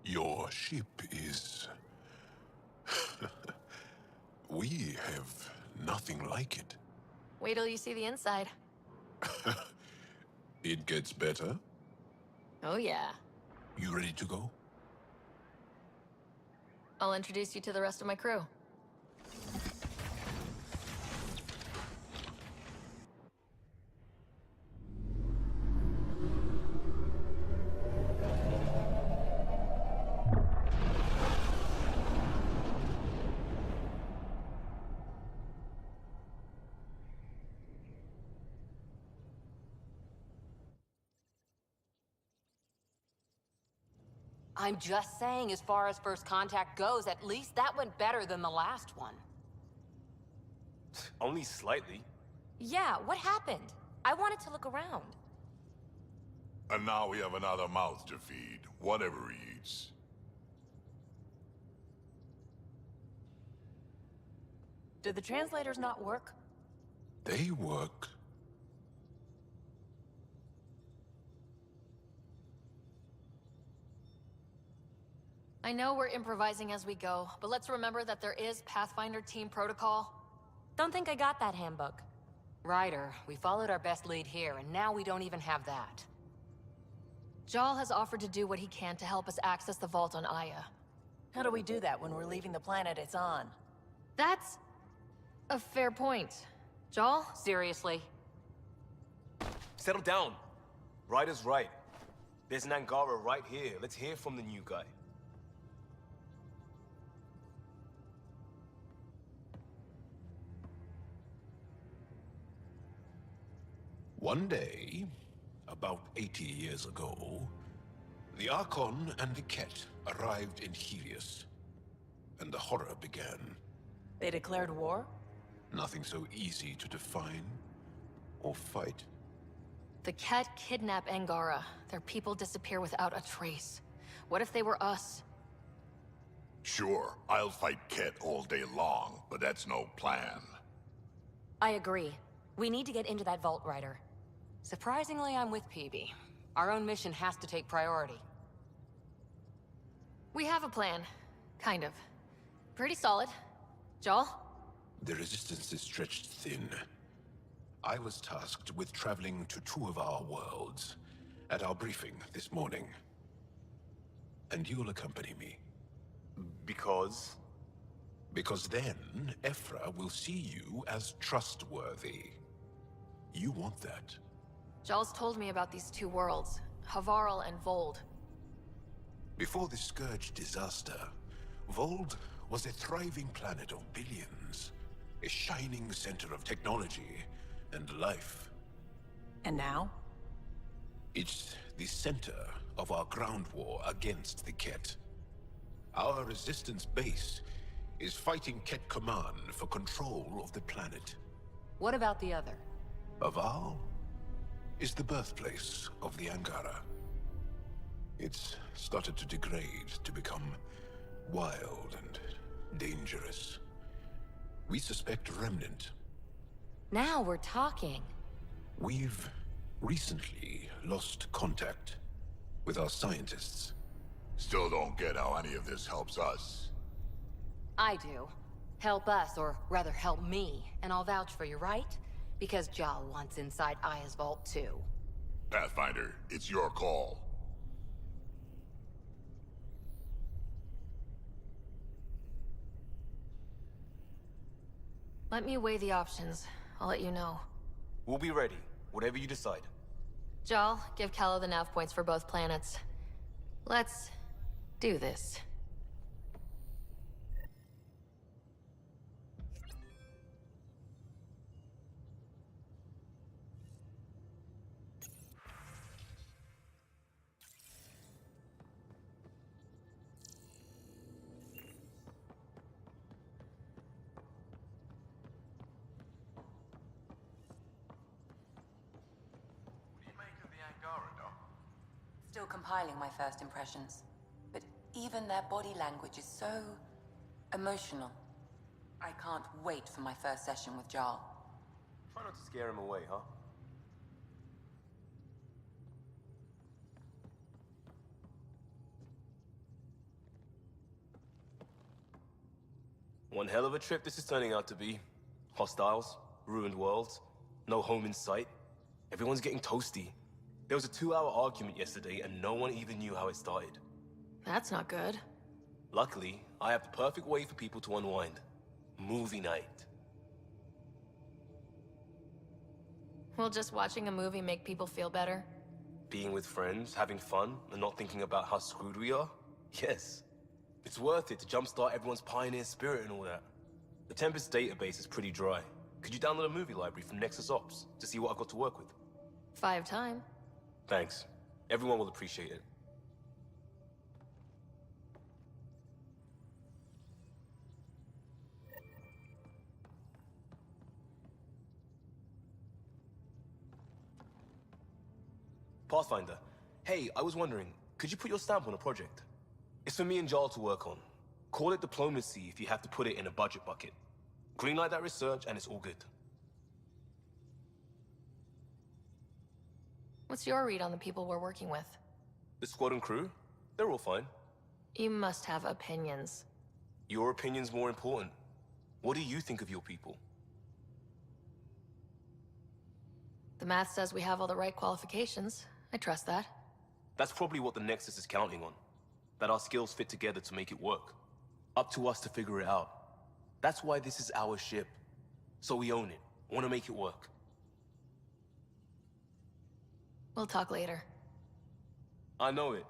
Your ship is... We have nothing like it. Wait till you see the inside. It gets better. Oh yeah. You ready to go? I'll introduce you to the rest of my crew. I'm just saying, as far as first contact goes, at least that went better than the last one. Only slightly. Yeah, what happened? I wanted to look around. And now we have another mouth to feed, whatever he eats. Did the translators not work? They work. I know we're improvising as we go, but let's remember that there is Pathfinder team protocol. Don't think I got that handbook. Ryder, we followed our best lead here, and now we don't even have that. Jal has offered to do what he can to help us access the vault on Aya. How do we do that when we're leaving the planet it's on? That's a fair point. Jal? Seriously? Settle down. Ryder's right. There's an Angara right here. Let's hear from the new guy. One day, about 80 years ago, the Archon and the Ket arrived in Helios, and the horror began. They declared war? Nothing so easy to define or fight. The Ket kidnap Angara. Their people disappear without a trace. What if they were us? Sure, I'll fight Ket all day long, but that's no plan. I agree. We need to get into that vault, Ryder. Surprisingly, I'm with PB. Our own mission has to take priority. We have a plan. Kind of. Pretty solid. Jal? The resistance is stretched thin. I was tasked with traveling to two of our worlds at our briefing this morning. And you'll accompany me. Because? Because then, Ephra will see you as trustworthy. You want that. Jal's told me about these two worlds, Havarl and Vold. Before the Scourge disaster, Vold was a thriving planet of billions. A shining center of technology and life. And now? It's the center of our ground war against the Ket. Our resistance base is fighting Ket Command for control of the planet. What about the other? Havarl is the birthplace of the Angara. It's started to degrade, to become wild and dangerous. We suspect Remnant. Now we're talking. We've recently lost contact with our scientists. Still don't get how any of this helps us. I do. Help us, or rather help me, and I'll vouch for you, right? Because Jal wants inside Aya's vault too. Pathfinder, it's your call. Let me weigh the options. I'll let you know. We'll be ready, whatever you decide. Jal, give Callow the nav points for both planets. Let's do this. Still compiling my first impressions. But even their body language is so... emotional. I can't wait for my first session with Jal. Try not to scare him away, huh? One hell of a trip this is turning out to be. Hostiles, ruined worlds, no home in sight. Everyone's getting toasty. There was a 2-hour argument yesterday and no one even knew how it started. That's not good. Luckily, I have the perfect way for people to unwind. Movie night. Will just watching a movie make people feel better? Being with friends, having fun, and not thinking about how screwed we are? Yes. It's worth it to jumpstart everyone's pioneer spirit and all that. The Tempest database is pretty dry. Could you download a movie library from Nexus Ops to see what I've got to work with? 5 time. Thanks. Everyone will appreciate it. Pathfinder, hey, I was wondering, could you put your stamp on a project? It's for me and Jarl to work on. Call it diplomacy if you have to put it in a budget bucket. Greenlight that research and it's all good. What's your read on the people we're working with? The squad and crew? They're all fine. You must have opinions. Your opinion's more important. What do you think of your people? The math says we have all the right qualifications. I trust that. That's probably what the Nexus is counting on. That our skills fit together to make it work. Up to us to figure it out. That's why this is our ship. So we own it. Want to make it work. We'll talk later. I know it.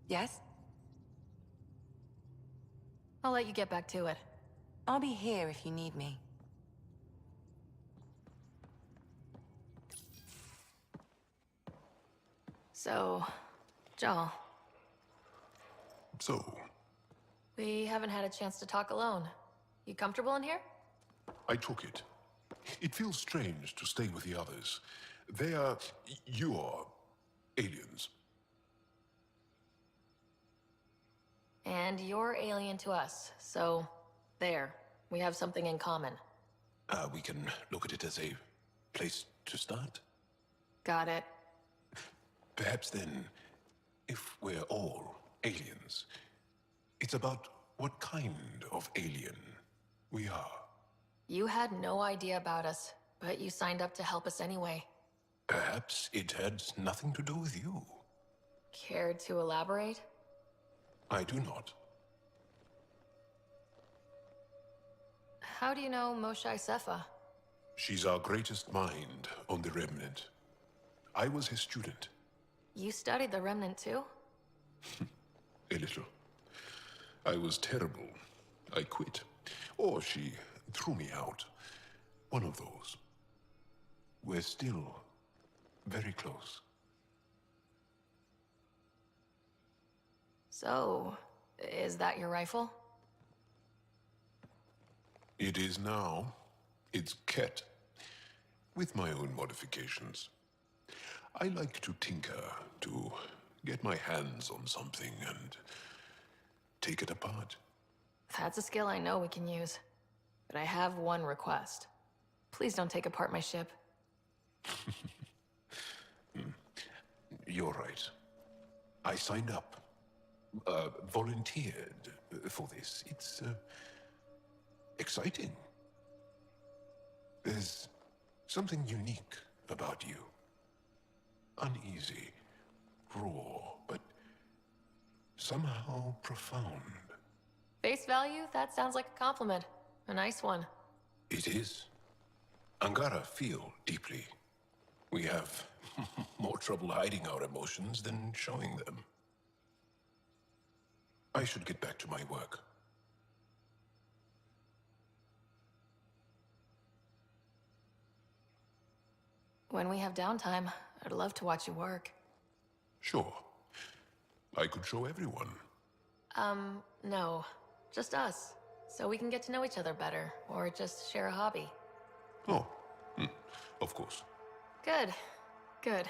Yes? I'll let you get back to it. I'll be here if you need me. So, Jarl, So, we haven't had a chance to talk alone. You comfortable in here? I took it. It feels strange to stay with the others. They are... you are... aliens. And you're alien to us, so there. We have something in common. We can look at it as a place to start. Got it. Perhaps then, if we're all aliens, it's about what kind of alien we are. You had no idea about us, but you signed up to help us anyway. Perhaps it had nothing to do with you. Care to elaborate? I do not. How do you know Moshae Sefa? She's our greatest mind on the Remnant. I was his student. You studied the Remnant too? A little. I was terrible. I quit. Or she threw me out. One of those. We're still very close. So, is that your rifle? It is now. It's Ket. With my own modifications. I like to tinker, to get my hands on something and take it apart. That's a skill I know we can use. But I have one request. Please don't take apart my ship. You're right. I signed up. Volunteered for this. It's exciting. There's something unique about you. Uneasy, raw, but somehow profound. Face value? That sounds like a compliment. A nice one. It is. Angara feel deeply. We have more trouble hiding our emotions than showing them. I should get back to my work. When we have downtime, I'd love to watch you work. Sure. I could show everyone. No. Just us. So we can get to know each other better, or just share a hobby. Oh, of course. Good. Good.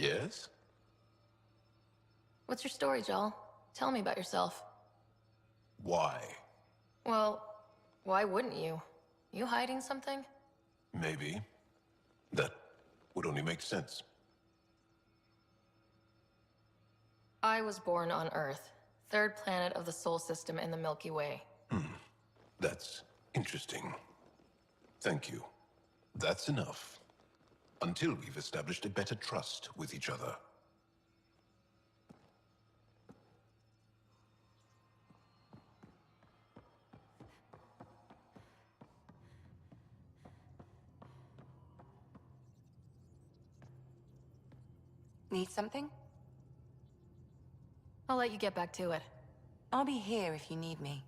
Yes? What's your story, Joel? Tell me about yourself. Why? Well, why wouldn't you? You hiding something? Maybe. That would only make sense. I was born on Earth, third planet of the Sol system in the Milky Way. That's interesting. Thank you. That's enough. Until we've established a better trust with each other. Need something? I'll let you get back to it. I'll be here if you need me.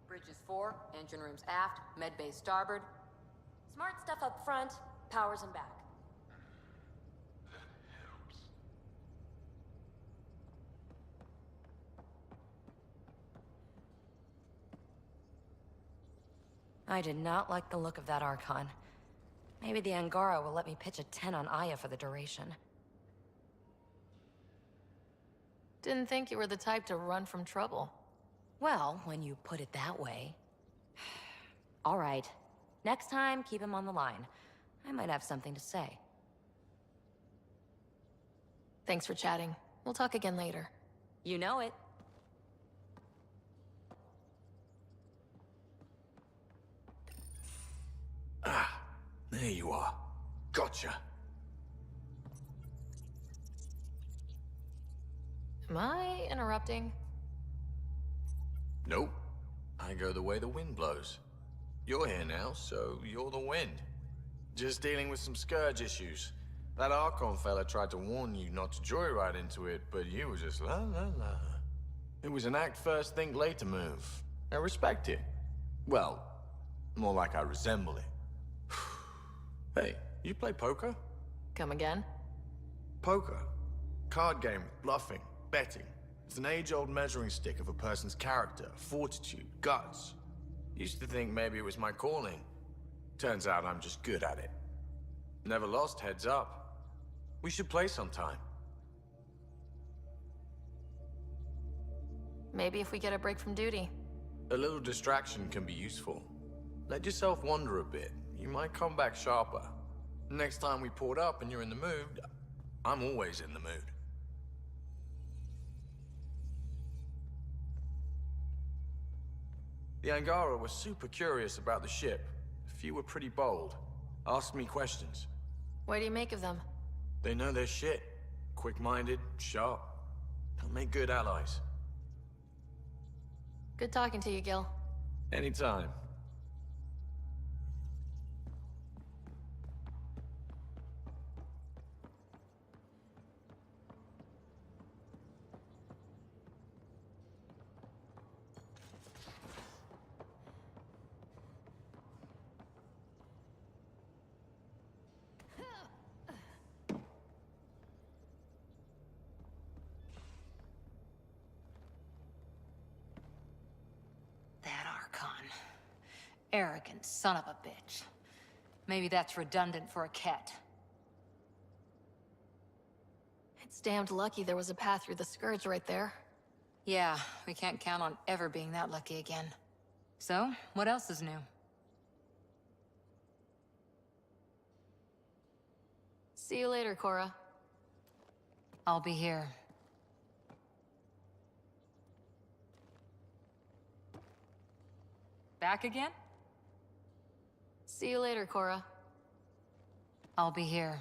Bridges 4, engine rooms aft, med bay starboard. Smart stuff up front, powers in back. I did not like the look of that Archon. Maybe the Angara will let me pitch a 10 on Aya for the duration. Didn't think you were the type to run from trouble. Well, when you put it that way. All right. Next time, keep him on the line. I might have something to say. Thanks for chatting. We'll talk again later. You know it. There you are. Gotcha. Am I interrupting? Nope. I go the way the wind blows. You're here now, so you're the wind. Just dealing with some scourge issues. That Archon fella tried to warn you not to joyride into it, but you were just la la la. It was an act first, think later move. I respect it. Well, more like I resemble it. Hey, you play poker? Come again? Poker. Card game with bluffing, betting. It's an age-old measuring stick of a person's character, fortitude, guts. Used to think maybe it was my calling. Turns out I'm just good at it. Never lost heads up. We should play sometime. Maybe if we get a break from duty. A little distraction can be useful. Let yourself wander a bit. You might come back sharper. Next time we port up and you're in the mood, I'm always in the mood. The Angara were super curious about the ship. A few were pretty bold. Asked me questions. What do you make of them? They know their shit. Quick-minded, sharp. They'll make good allies. Good talking to you, Gil. Anytime. That Archon. Arrogant son of a bitch. Maybe that's redundant for a Ket. It's damned lucky there was a path through the Scourge right there. Yeah, we can't count on ever being that lucky again. So, what else is new? See you later, Cora. I'll be here. Back again? See you later, Cora. I'll be here.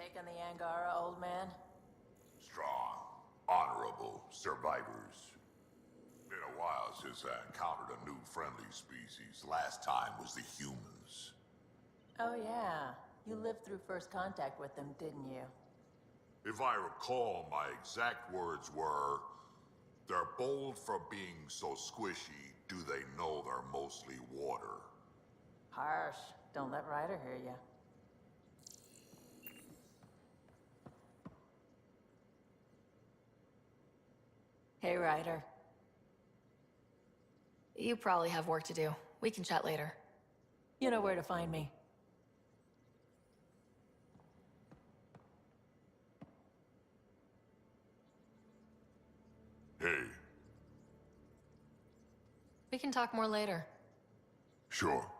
take on the Angara, old man? Strong, honorable survivors. Been a while since I encountered a new friendly species. Last time was the humans. Oh yeah, you lived through first contact with them, didn't you? If I recall, my exact words were, "They're bold for being so squishy, do they know they're mostly water?" Harsh. Don't let Ryder hear you. Hey, Ryder. You probably have work to do. We can chat later. You know where to find me. Hey, We can talk more later. sure.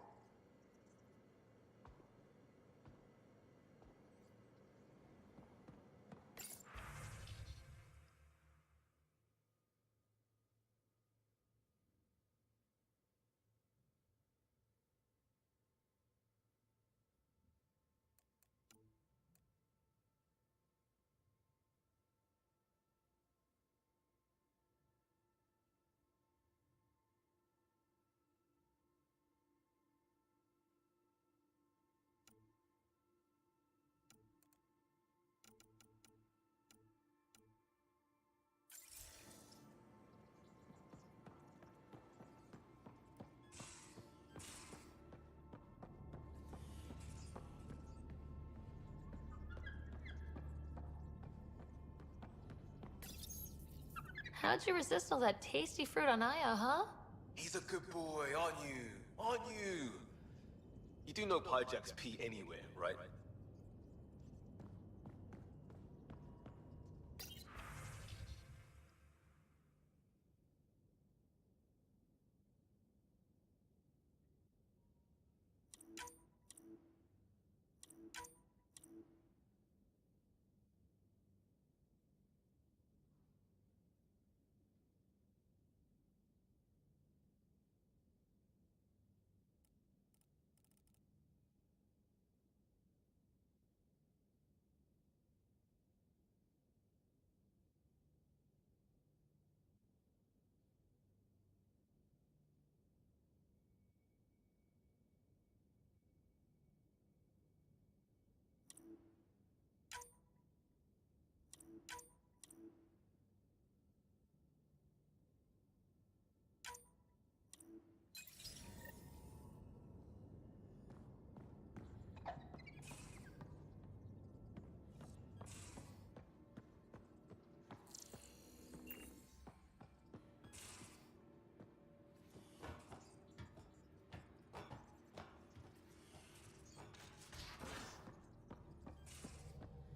How'd you resist all that tasty fruit on Aya, huh? He's a good boy, aren't you? Aren't you? You do know Pyjack's pee anywhere, right?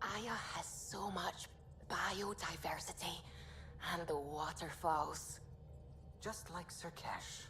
Aya has so much biodiversity, and the waterfalls. Just like Sir Kesh.